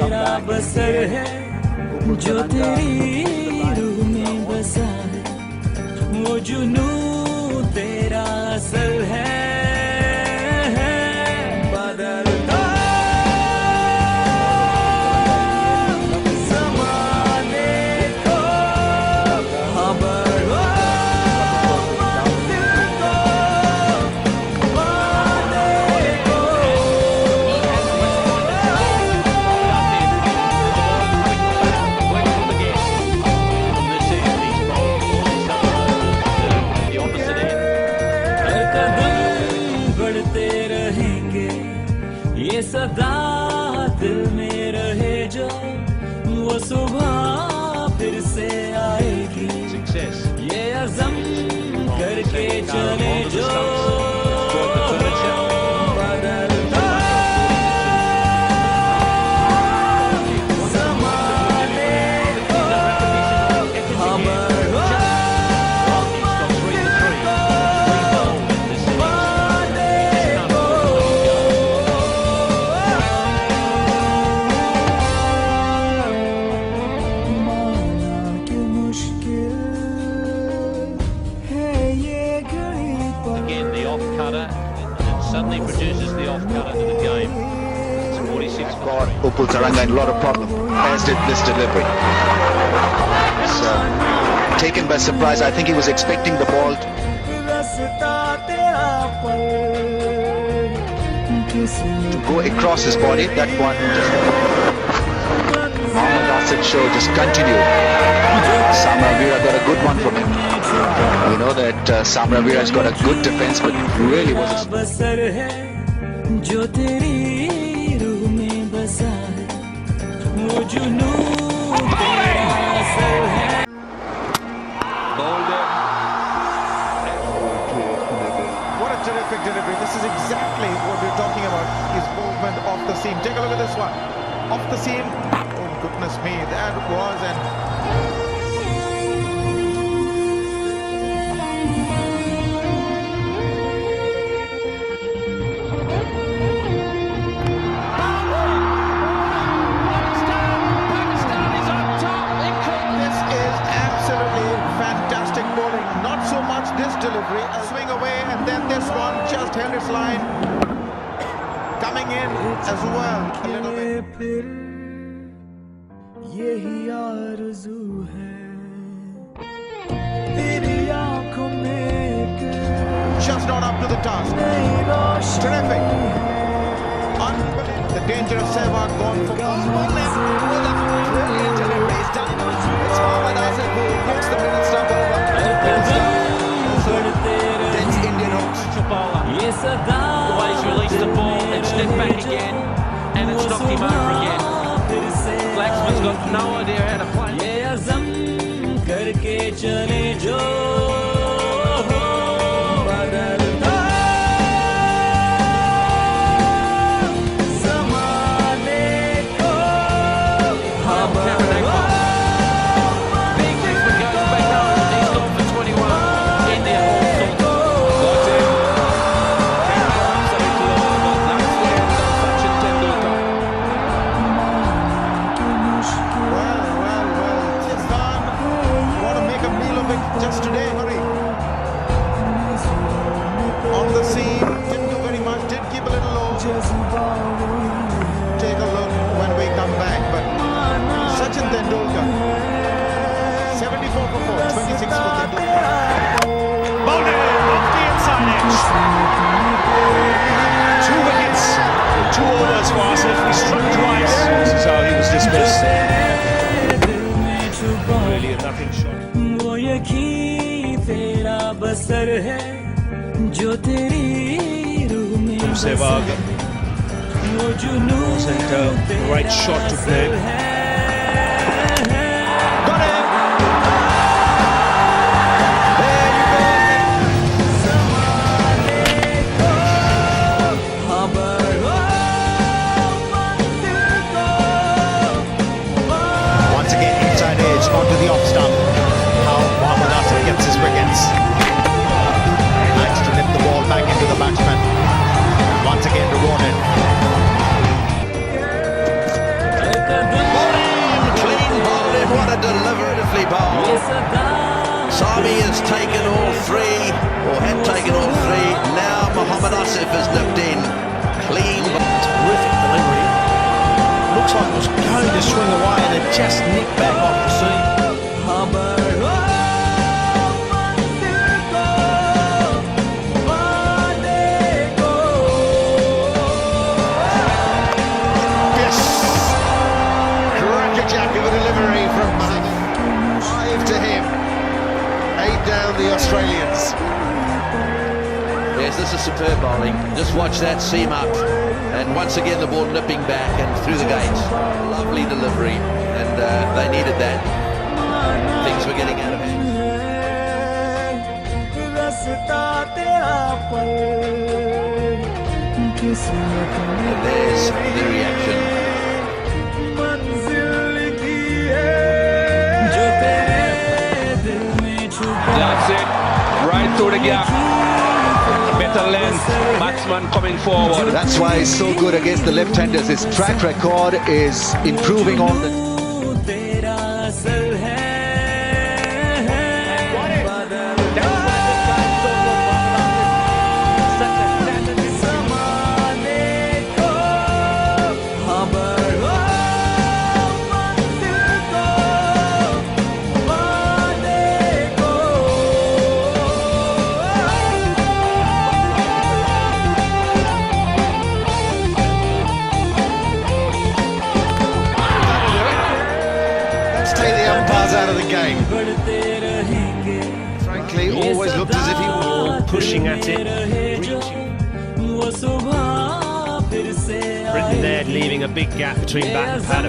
तेरा बसर है जो तेरी रूह में बसा है वो जुनू तेरा असल है बदलता ज़माने को खबर हो मंजिल को वादे को हर कदम बढ़ते रहेंगे ये सदा दिल में रहे जो वो सुबह फिर से आएगी ये अज़म करके चले जो बदलता ज़माने को खबर हो मंजिल को वादे को माना कि मुश्किल है ये घड़ी पर Again, the off cutter suddenly produces the off cutter to the game. It's 46 for Got Upul Taranga in a lot of problem as did this delivery. So taken by surprise. I think he was expecting the ball रास्ता तेरा पर किसने to go across his body. That one Mohammad Asif show just continued. Samravira got a good one from him. We know that Samravira has got a good defense, but really was a बसर है जो तेरी रूह में बसा है वो जुनू तेरा असल है What a terrific delivery. This is exactly what we're talking about. His movement off the seam. Take a look at this one. Off the seam. Oh, goodness me. That was an... This is absolutely fantastic bowling. Not so much this delivery. A swing away and then this one just held its line. Coming in as well. A little bit. फिर यही आरज़ू है तेरी आँखों में एक Just not up to the task. Nai Roshni Terrific. Unbelievable. The danger of Sehwag gone for brilliant delivery. He's done it. It's Mohammad Asif who knocks the middle stump over. बढ़ते Dense Indian hooks. ये सदा He's released the ball and stepped back again, and it's knocked him over again. फिर से Flaxman's got no idea how to play. ये अज़म करके चले जो बदलता ज़माने को खबर हो Big Brisbane goes back up. He's gone for 21. India all Well. Pakistan want to make a meal of it just today. Hurry. On the seam. Didn't do very much. Did keep a little low. Take a look when we come back. But Sachin Tendulkar. 74 for 4. 26 for Tendulkar. Bowled it off the inside edge. 2 wickets, 2 overs for Asif. He struck twice. This is how he was dismissed. दिल में छुपा Really a nothing shot. वो यकीन तेरा बसर है जो तेरी रूह में बसा Sehwag है वो जुनू wasn't the right shot to play. असल है Got it. There you go. ज़माने को खबर हो मंजिल को Once again inside edge onto the off stump. How Mohammad Asif gets his wickets. Likes to lift the ball back into the batsman. Once again rewarded. Her Kadam Sami has taken all three, or had taken all three. Now Mohammad Asif has nipped in. Clean. Terrific delivery. Looks like it was going to swing away and it just nicked back off the seam. Yes! Crackerjack of a delivery from Mohammad. 5 to him. 8 down the Australians. Yes, this is superb bowling. Just watch that seam up. And once again the ball nipping back and through the gates. Lovely delivery. And they needed that. Things were getting out of hand. And there's the reaction. That's it, right through the gap. Better length, batsman coming forward. That's why he's so good against the left-handers. His track record is improving all the Take the umpires out of the game. Frankly, always looked as if he was Pushing at it, reaching. Britain there leaving a big gap between bat and pad.